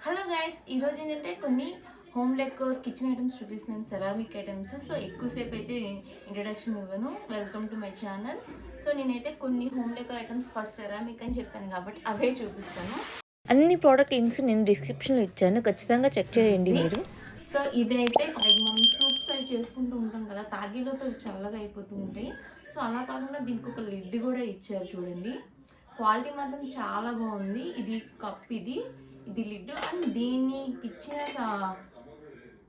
Hello guys, ఈరోజు ఏంటంటే కొన్ని హోమ్ డెకోర్ కిచెన్ ఐటమ్స్ చూపిస్తున్నాను, సెరామిక్ ఐటమ్స్. సో ఎక్కువసేపు అయితే ఇంట్రడక్షన్ ఇవ్వను. Welcome to my channel. So నేనైతే కొన్ని home decor items first ceramic అని చెప్పాను కాబట్టి అవే చూపిస్తాను. అన్ని ప్రోడక్ట్ లింక్స్ నేను డిస్క్రిప్షన్లో ఇచ్చాను, ఖచ్చితంగా చెక్ చేయండి మీరు. సో ఇదైతే మనం సూప్స్ అవి చేసుకుంటూ ఉంటాం కదా, తాగేలోపు చల్లగా అయిపోతూ ఉంటాయి. సో అలా కాకుండా దీనికి ఒక లిడ్ కూడా ఇచ్చారు చూడండి. క్వాలిటీ మాత్రం చాలా బాగుంది. ఇది కప్, ఇది లిడ్, అండ్ దీనికి ఇచ్చిన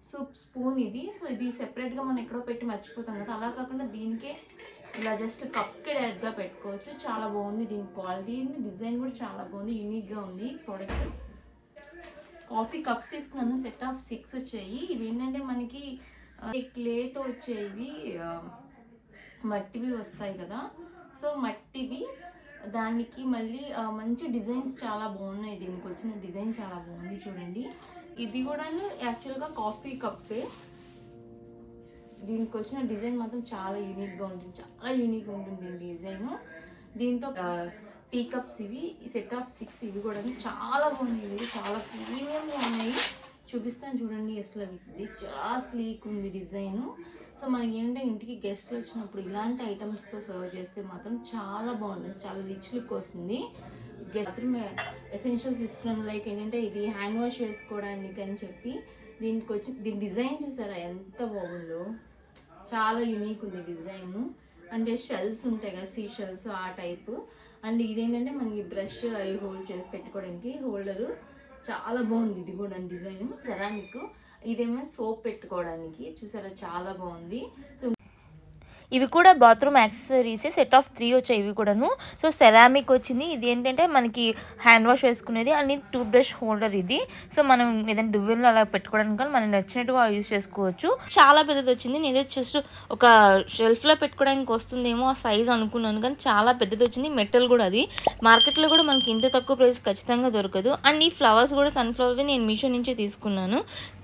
సూప్ స్పూన్ ఇది. సో ఇది సెపరేట్గా మనం ఎక్కడో పెట్టి మర్చిపోతాం కదా, అలా కాకుండా దీనికే ఇలా జస్ట్ కప్కి డైరెక్ట్గా పెట్టుకోవచ్చు. చాలా బాగుంది. దీని క్వాలిటీ, డిజైన్ కూడా చాలా బాగుంది, యూనిక్గా ఉంది ప్రోడక్ట్. కాఫీ కప్స్ తీసుకున్నాను, సెట్ ఆఫ్ 6 వచ్చాయి. ఇవి ఏంటంటే మనకి క్లేతో వచ్చేవి, మట్టివి వస్తాయి కదా. సో మట్టివి, దానికి మళ్ళీ మంచి డిజైన్స్ చాలా బాగున్నాయి. దీనికి వచ్చిన డిజైన్ చాలా బాగుంది చూడండి. ఇది కూడా యాక్చువల్గా కాఫీ కప్పే. దీనికి వచ్చిన డిజైన్ మాత్రం చాలా యూనిక్గా ఉంటుంది, చాలా యూనిక్గా ఉంటుంది దీని డిజైన్. దీంతో టీ కప్స్, ఇవి సెట్ ఆఫ్ 6, ఇవి కూడా చాలా బాగున్నాయి. ఇవి చాలా ప్రీమియంగా ఉన్నాయి. చూపిస్తాను చూడండి. అసలు ఇది చాలా స్లీక్ ఉంది డిజైన్. సో మనకి ఏంటంటే ఇంటికి గెస్ట్లు వచ్చినప్పుడు ఇలాంటి ఐటమ్స్తో సర్వ్ చేస్తే మాత్రం చాలా బాగుంటుంది, చాలా రిచ్ లుక్ వస్తుంది. బాత్రూమ్ ఎసెన్షియల్స్ తీసుకున్నాను, లైక్ ఏంటంటే ఇది హ్యాండ్ వాష్ వేసుకోవడానికి అని చెప్పి. దీనికి వచ్చి దీని డిజైన్ చూసారా ఎంత బాగుందో, చాలా యూనిక్ ఉంది డిజైన్. అంటే షెల్స్ ఉంటాయి కదా, సీ షెల్స్ ఆ టైపు. అండ్ ఇదేంటంటే మనకి బ్రష్ అవి హోల్డ్ చేసి పెట్టుకోవడానికి హోల్డరు, చాలా బాగుంది. ఇది కూడా డిజైన్ సెరామిక్. ఇదేమో సోప్ పెట్టుకోవడానికి, చూసారా చాలా బాగుంది. సో ఇవి కూడా బాత్రూమ్ యాక్సెసరీస్, సెట్ ఆఫ్ 3 వచ్చాయి ఇవి కూడాను. సో సెరామిక్ వచ్చింది. ఇది ఏంటంటే మనకి హ్యాండ్ వాష్ వేసుకునేది, అండ్ టూత్ బ్రష్ హోల్డర్ ఇది. సో మనం ఏదైనా దువ్వెల్లో అలా పెట్టుకోవడానికి కానీ మనం నచ్చినట్టుగా యూజ్ చేసుకోవచ్చు. చాలా పెద్దది వచ్చింది. నేను జస్ట్ ఒక షెల్ఫ్లో పెట్టుకోవడానికి వస్తుందేమో ఆ సైజ్ అనుకున్నాను, కానీ చాలా పెద్దది వచ్చింది. మెటల్ కూడా, అది మార్కెట్లో కూడా మనకి ఇంత తక్కువ ప్రైస్ ఖచ్చితంగా దొరకదు. అండ్ ఈ ఫ్లవర్స్ కూడా సన్ఫ్లవర్వి నేను మీషో నుంచే తీసుకున్నాను.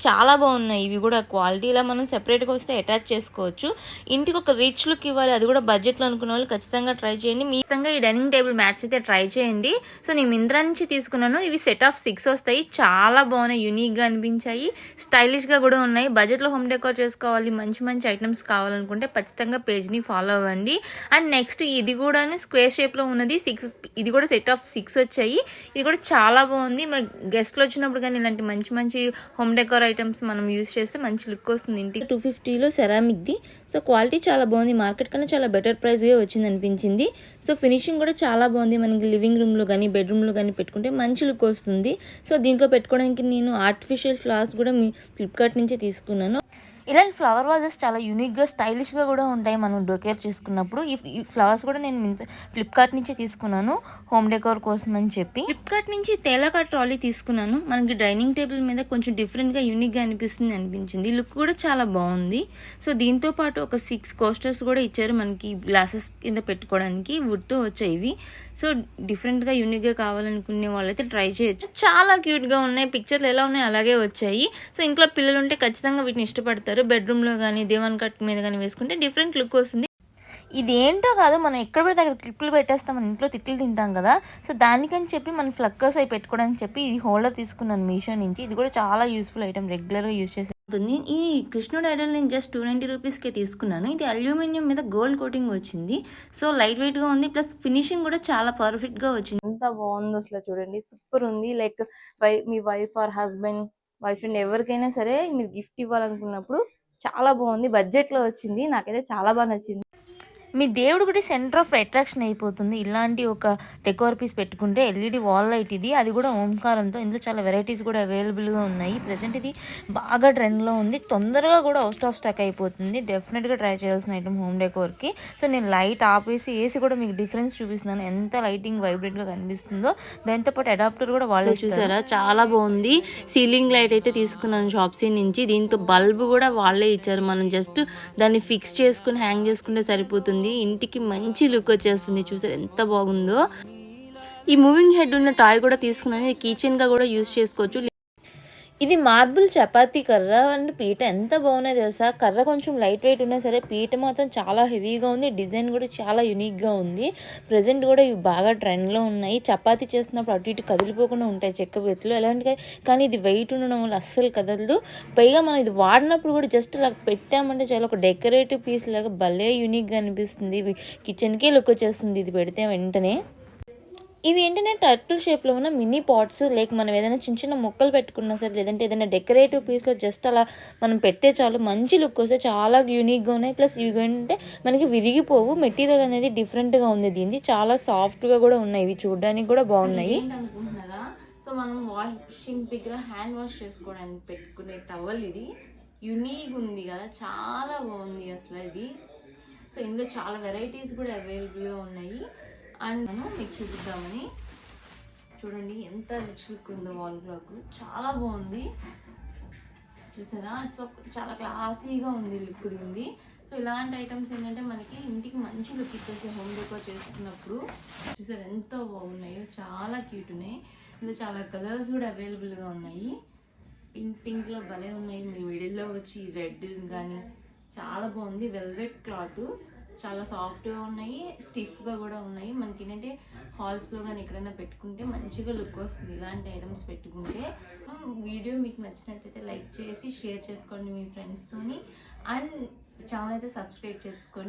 చాలా బాగున్నాయి ఇవి కూడా. క్వాలిటీ ఇలా మనం సెపరేట్గా వస్తే అటాచ్ చేసుకోవచ్చు. ఇంటికి ఒక రిచ్ లుక్ ఇవ్వాలి, అది కూడా బడ్జెట్లో అనుకున్న వాళ్ళు ఖచ్చితంగా ట్రై చేయండి. మీ ఖచ్చితంగా ఈ డైనింగ్ టేబుల్ మ్యాట్స్ అయితే ట్రై చేయండి. సో నేను మింత్రా నుంచి తీసుకున్నాను. ఇవి సెట్ ఆఫ్ 6 వస్తాయి. చాలా బాగున్నాయి, యూనిక్గా అనిపించాయి, స్టైలిష్గా కూడా ఉన్నాయి. బడ్జెట్లో హోమ్ డెకోర్ చేసుకోవాలి, మంచి మంచి ఐటమ్స్ కావాలనుకుంటే ఖచ్చితంగా పేజ్ని ఫాలో అవ్వండి. అండ్ నెక్స్ట్ ఇది కూడా స్క్వేర్ షేప్లో ఉన్నది 6, ఇది కూడా సెట్ ఆఫ్ 6 వచ్చాయి. ఇది కూడా చాలా బాగుంది. మన గెస్ట్లు వచ్చినప్పుడు కానీ ఇలాంటి మంచి మంచి హోమ్ డెకోర్ ఐటమ్స్ మనం యూజ్ చేస్తే మంచి లుక్ వస్తుంది. ఇంటికి 250లో సెరామిక్ది. సో క్వాలిటీ చాలా బాగుంది, మార్కెట్ కన్నా చాలా బెటర్ ప్రైస్గా వచ్చింది అనిపించింది. సో ఫినిషింగ్ కూడా చాలా బాగుంది. మనకి లివింగ్ రూమ్లో కానీ బెడ్రూమ్లో కానీ పెట్టుకుంటే మంచి లుక్ వస్తుంది. సో దీంట్లో పెట్టుకోవడానికి నేను ఆర్టిఫిషియల్ ఫ్లవర్స్ కూడా ఫ్లిప్కార్ట్ నుంచి తీసుకున్నాను. ఇలాంటి ఫ్లవర్ వాజెస్ చాలా యూనిక్గా స్టైలిష్గా కూడా ఉంటాయి మనం డెకోర్ చేసుకున్నప్పుడు. ఈ ఫ్లవర్స్ కూడా నేను ఫ్లిప్కార్ట్ నుంచి తీసుకున్నాను హోమ్ డెకోర్ కోసం అని చెప్పి. ఫ్లిప్కార్ట్ నుంచి తేలాకా ట్రాలీ తీసుకున్నాను. మనకి డైనింగ్ టేబుల్ మీద కొంచెం డిఫరెంట్గా యూనిక్గా అనిపించింది. లుక్ కూడా చాలా బాగుంది. సో దీంతో పాటు ఒక 6 కోస్టర్స్ కూడా ఇచ్చారు మనకి గ్లాసెస్ కింద పెట్టుకోవడానికి, వుడ్తో వచ్చాయి ఇవి. సో డిఫరెంట్గా యూనిక్గా కావాలనుకునే వాళ్ళైతే ట్రై చేయొచ్చు. చాలా క్యూట్గా ఉన్నాయి, పిక్చర్లు ఎలా ఉన్నాయి అలాగే వచ్చాయి. సో ఇంట్లో పిల్లలు ఉంటే ఖచ్చితంగా వీటిని ఇష్టపడతారు. బెడ్రూమ్లో కానీ దేవన్ కట్ మీద కానీ వేసుకుంటే డిఫరెంట్ లుక్ వస్తుంది. ఇదేంటో కాదు, మనం ఎక్కడ పెడితే అక్కడ క్లిప్లు పెట్టేస్తాం, మన ఇంట్లో తిట్లు తింటాం కదా. సో దానికని చెప్పి మనం ఫ్లక్కర్స్ అవి పెట్టుకోవడానికి చెప్పి ఈ హోల్డర్ తీసుకున్నాను మీషో నుంచి. ఇది కూడా చాలా యూస్ఫుల్ ఐటమ్, రెగ్యులర్గా యూజ్ చేసి అవుతుంది. ఈ కృష్ణుడు ఐడల్ నేను జస్ట్ 290 రూపీస్కే తీసుకున్నాను. ఇది అల్యూమినియం మీద గోల్డ్ కోటింగ్ వచ్చింది. సో లైట్ వెయిట్గా ఉంది, ప్లస్ ఫినిషింగ్ కూడా చాలా పర్ఫెక్ట్గా వచ్చింది. ఎంత బాగుందో అసలు చూడండి, సూపర్ ఉంది. Like me wife or husband, wife and ఎవరికైనా సరే మీరు గిఫ్ట్ ఇవ్వాలనుకున్నప్పుడు చాలా బాగుంది. బడ్జెట్లో వచ్చింది, నాకైతే చాలా బాగా నచ్చింది. మీ దేవుడు కూడా సెంటర్ ఆఫ్ అట్రాక్షన్ అయిపోతుంది. ఇలాంటి ఒక డెకోర్ పీస్ పెట్టుకుంటే ఎల్ఈడి వాల్ లైట్ ఇది, అది కూడా ఓంకారంతో. ఇందులో చాలా వెరైటీస్ కూడా అవైలబుల్గా ఉన్నాయి. ప్రజెంట్ ఇది బాగా ట్రెండ్లో ఉంది, తొందరగా కూడా అవుట్ ఆఫ్ స్టాక్ అయిపోతుంది. డెఫినెట్గా ట్రై చేయాల్సిన ఐటమ్ హోమ్ డెకోర్కి. సో నేను లైట్ ఆపేసి వేసి కూడా మీకు డిఫరెన్స్ చూపిస్తున్నాను, ఎంత లైటింగ్ వైబ్రెంట్గా కనిపిస్తుందో. దాంతోపాటు అడాప్టర్ కూడా వాళ్ళే చూసారా, చాలా బాగుంది. సీలింగ్ లైట్ అయితే తీసుకున్నాను షాప్సీ నుంచి. దీంతో బల్బ్ కూడా వాళ్ళే ఇచ్చారు, మనం జస్ట్ దాన్ని ఫిక్స్ చేసుకుని హ్యాంగ్ చేసుకుంటే సరిపోతుంది. ఇంటికి మంచి లుక్ వచ్చేస్తుంది. చూసారు ఎంత బాగుందో. ఈ మూవింగ్ హెడ్ ఉన్న టాయ్ కూడా తీసుకున్నాను, కీచెన్ గా కూడా యూజ్ చేసుకోవచ్చు. ఇది మార్బుల్ చపాతీ కర్ర అండ్ పీట ఎంత బాగున్నాయి తెలుసా. కర్ర కొంచెం లైట్ వెయిట్ ఉన్నా సరే పీట మాత్రం చాలా హెవీగా ఉంది. డిజైన్ కూడా చాలా యూనిక్గా ఉంది. ప్రజెంట్ కూడా ఇవి బాగా ట్రెండ్లో ఉన్నాయి. చపాతీ చేస్తున్నప్పుడు అటు ఇటు కదిలిపోకుండా ఉంటాయి చెక్క పీటలు ఎలాంటివి. కానీ ఇది వెయిట్ ఉండడం వల్ల అస్సలు కదలదు. పైగా మనం ఇది వాడినప్పుడు కూడా జస్ట్ ఇలా పెట్టామంటే చాలా ఒక డెకరేటివ్ పీస్ లాగా భలే యూనిక్గా అనిపిస్తుంది. ఇవి కిచెన్కే లుక్ వచ్చేస్తుంది ఇది పెడితే వెంటనే. ఇవి ఏంటంటే టర్టిల్ షేప్లో ఉన్న మినీ పాట్స్. లైక్ మనం ఏదైనా చిన్న చిన్న మొక్కలు పెట్టుకున్నా సరే లేదంటే ఏదైనా డెకరేటివ్ పీస్లో జస్ట్ అలా మనం పెడితే చాలు మంచి లుక్ వస్తే చాలా యూనిక్గా ఉన్నాయి. ప్లస్ ఇవి ఏంటంటే మనకి విరిగిపోవు. మెటీరియల్ అనేది డిఫరెంట్గా ఉంది. దీన్ని చాలా సాఫ్ట్గా కూడా ఉన్నాయి. ఇవి చూడడానికి కూడా బాగున్నాయి. అనుకుంటున్నారా? సో మనం వాషింగ్ దగ్గర హ్యాండ్ వాష్ చేసుకోవడానికి పెట్టుకునే టవల్ ఇది. యునీక్ ఉంది కదా, చాలా బాగుంది అసలు ఇది. సో ఇందులో చాలా వెరైటీస్ కూడా అవైలబుల్గా ఉన్నాయి. అండ్ మనం మీకు చూపిద్దామని చూడండి ఎంత రిచ్ లుక్ ఉందో వాల్ క్లాక్. చాలా బాగుంది చూసారా. సో చాలా క్లాసీగా ఉంది లుక్ ఉంది. సో ఇలాంటి ఐటమ్స్ ఏంటంటే మనకి ఇంటికి మంచి లుక్ ఇచ్చేసి హోమ్ డెకోర్ చేసుకున్నప్పుడు చూసారు ఎంత బాగున్నాయో. చాలా క్యూట్ ఉన్నాయి. ఇందులో చాలా కలర్స్ కూడా అవైలబుల్గా ఉన్నాయి. పింక్లో భలే ఉన్నాయి. మీ మిడిల్లో వచ్చి రెడ్ కానీ చాలా బాగుంది. వెల్వెట్ క్లాత్ చాలా సాఫ్ట్గా ఉన్నాయి, స్టిఫ్గా కూడా ఉన్నాయి. మనకి ఏంటంటే హాల్స్లో కానీ ఎక్కడైనా పెట్టుకుంటే మంచిగా లుక్ వస్తుంది ఇలాంటి ఐటమ్స్ పెట్టుకుంటే. వీడియో మీకు నచ్చినట్లయితే లైక్ చేసి షేర్ చేసుకోండి మీ ఫ్రెండ్స్తోని. అండ్ ఛానల్ అయితే సబ్స్క్రైబ్ చేసుకోండి.